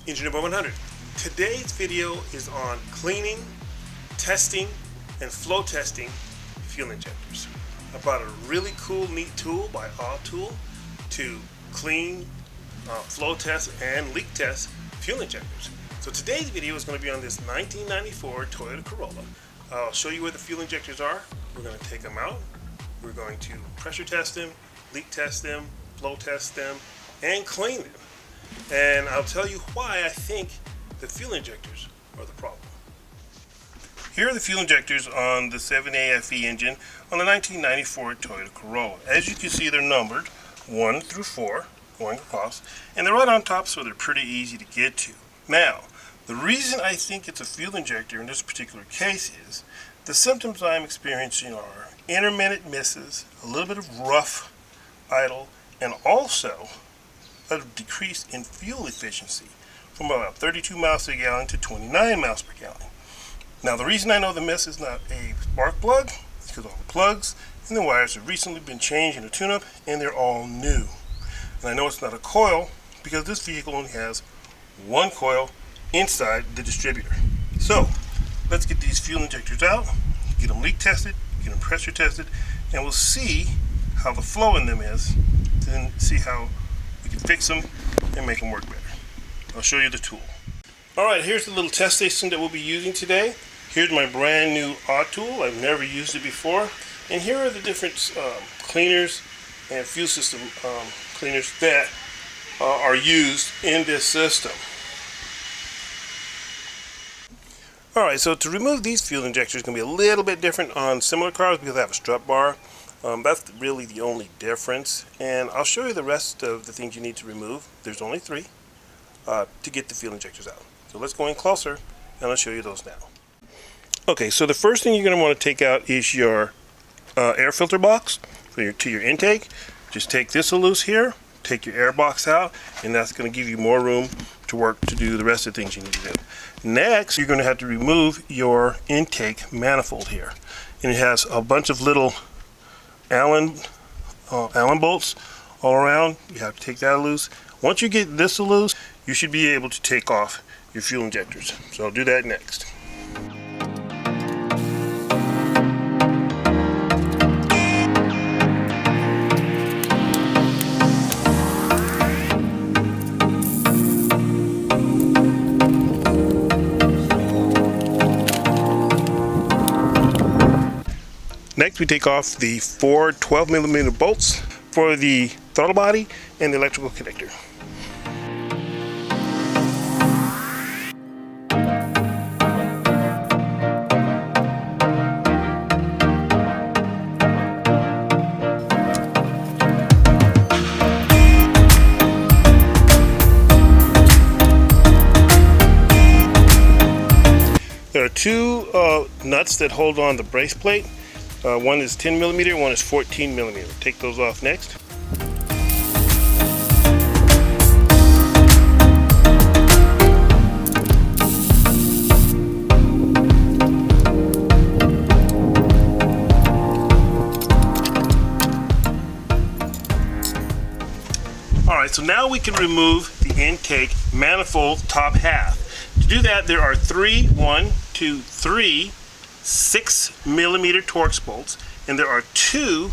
Engineer Boy 100. Today's video is on cleaning, testing, and flow testing fuel injectors. I brought a really cool, neat tool by Tool to clean, flow test, and leak test fuel injectors. So today's video is going to be on this 1994 Toyota Corolla. I'll show you where the fuel injectors are. We're going to take them out. We're going to pressure test them, leak test them, flow test them, and clean them. And I'll tell you why I think the fuel injectors are the problem. Here are the fuel injectors on the 7AFE engine on the 1994 Toyota Corolla. As you can see, they're numbered 1 through 4 going across, and they're right on top, so they're pretty easy to get to. Now, the reason I think it's a fuel injector in this particular case is the symptoms I'm experiencing are intermittent misses, a little bit of rough idle, and also a decrease in fuel efficiency from about 32 miles per gallon to 29 miles per gallon. Now, the reason I know the miss is not a spark plug is because all the plugs and the wires have recently been changed in a tune-up and they're all new. And I know it's not a coil because this vehicle only has one coil inside the distributor. So let's get these fuel injectors out, get them leak tested, get them pressure tested, and we'll see how the flow in them is, then see how we can fix them and make them work better. I'll show you the tool. Alright, here's the little test station that we'll be using today. Here's my brand new Tool. I've never used it before. And here are the different cleaners and fuel system cleaners that are used in this system. Alright, so to remove these fuel injectors is going to be a little bit different on similar cars because they have a strut bar. That's really the only difference. And I'll show you the rest of the things you need to remove. There's only 3 to get the fuel injectors out. So let's go in closer and I'll show you those now. Okay, so the first thing you're going to want to take out is your air filter box to your intake. Just take this loose here, take your air box out, and that's going to give you more room to work to do the rest of the things you need to do. Next, you're going to have to remove your intake manifold here. And it has a bunch of little Allen bolts all around. You have to take that loose. Once you get this loose, you should be able to take off your fuel injectors. So I'll do that next. Next, we take off the 4 12mm bolts for the throttle body and the electrical connector. There are 2 nuts that hold on the brace plate. One is 10mm, one is 14mm. Take those off next. Alright, so now we can remove the intake manifold top half. To do that, there are 3 6mm Torx bolts, and there are 2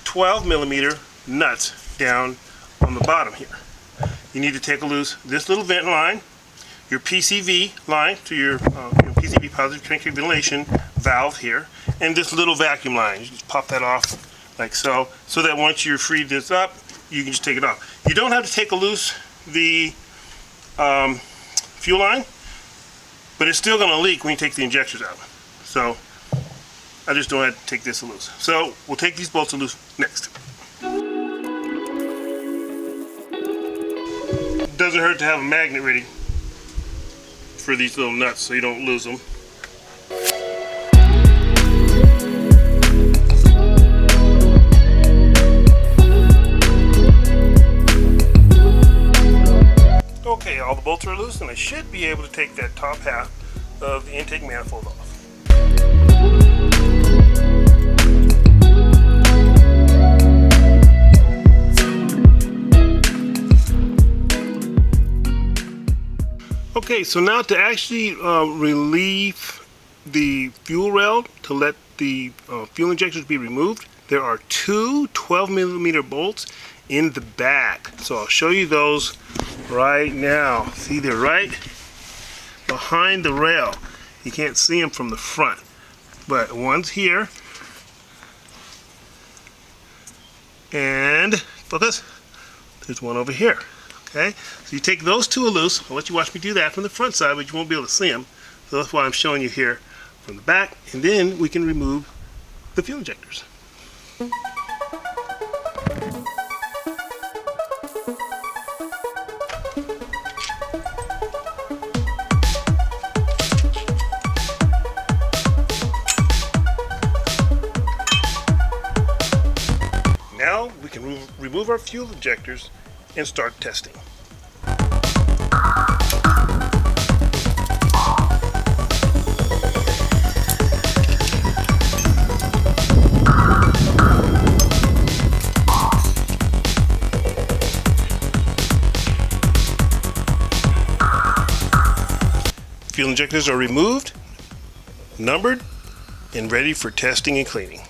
12mm nuts down on the bottom here. You need to take loose this little vent line, your PCV line to your PCV positive connected ventilation valve here, and this little vacuum line. You just pop that off like so, so that once you're freed this up, you can just take it off. You don't have to take loose the fuel line, but it's still going to leak when you take the injectors out. So I just don't have to take this loose. So we'll take these bolts loose next. It doesn't hurt to have a magnet ready for these little nuts so you don't lose them. Okay, all the bolts are loose and I should be able to take that top half of the intake manifold off. Okay, so now to actually relieve the fuel rail to let the fuel injectors be removed, there are two 12mm bolts in the back. So I'll show you those right now. See, they're right behind the rail. You can't see them from the front, but one's here, and focus, there's one over here. Okay, so you take those two loose. I'll let you watch me do that from the front side, but you won't be able to see them. So that's why I'm showing you here from the back, and then we can remove the fuel injectors. Now we can remove our fuel injectors and start testing. Fuel injectors are removed, numbered, and ready for testing and cleaning.